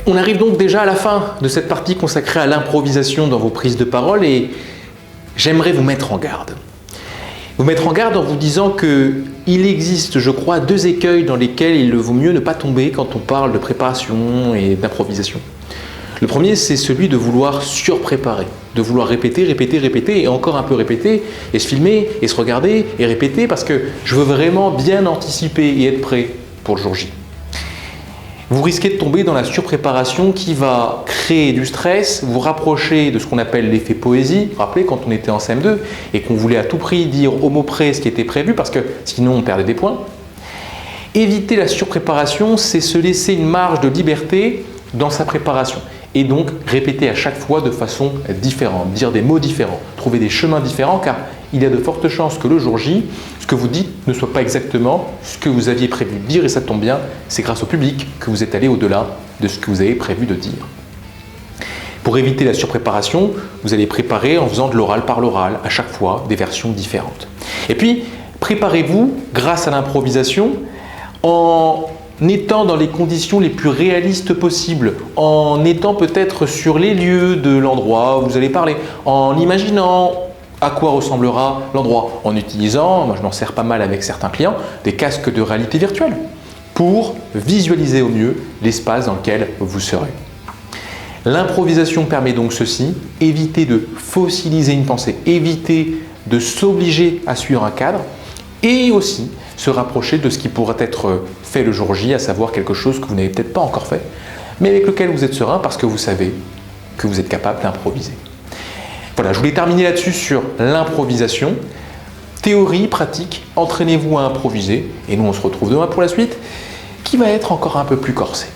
On arrive donc déjà à la fin de cette partie consacrée à l'improvisation dans vos prises de parole et j'aimerais vous mettre en garde. Vous mettre en garde en vous disant qu'il existe, je crois, 2 écueils dans lesquels il vaut mieux ne pas tomber quand on parle de préparation et d'improvisation. Le premier, c'est celui de vouloir surpréparer, de vouloir répéter, répéter, répéter et encore un peu répéter et se filmer et se regarder et répéter parce que je veux vraiment bien anticiper et être prêt pour le jour J. Vous risquez de tomber dans la surpréparation qui va créer du stress, vous rapprocher de ce qu'on appelle l'effet poésie. Vous vous rappelez quand on était en CM2 et qu'on voulait à tout prix dire au mot près ce qui était prévu parce que sinon on perdait des points. Éviter la surpréparation, c'est se laisser une marge de liberté dans sa préparation et donc répéter à chaque fois de façon différente, dire des mots différents, trouver des chemins différents car il y a de fortes chances que le jour J, ce que vous dites ne soit pas exactement ce que vous aviez prévu de dire et ça tombe bien, c'est grâce au public que vous êtes allé au-delà de ce que vous avez prévu de dire. Pour éviter la surpréparation, vous allez préparer en faisant de l'oral par l'oral, à chaque fois des versions différentes. Et puis, préparez-vous grâce à l'improvisation en étant dans les conditions les plus réalistes possibles, en étant peut-être sur les lieux de l'endroit où vous allez parler, en imaginant à quoi ressemblera l'endroit, en utilisant, moi je m'en sers pas mal avec certains clients, des casques de réalité virtuelle pour visualiser au mieux l'espace dans lequel vous serez. L'improvisation permet donc ceci, éviter de fossiliser une pensée, éviter de s'obliger à suivre un cadre et aussi se rapprocher de ce qui pourrait être fait le jour J, à savoir quelque chose que vous n'avez peut-être pas encore fait, mais avec lequel vous êtes serein parce que vous savez que vous êtes capable d'improviser. Voilà, je voulais terminer là-dessus sur l'improvisation. Théorie, pratique, entraînez-vous à improviser et nous on se retrouve demain pour la suite qui va être encore un peu plus corsée.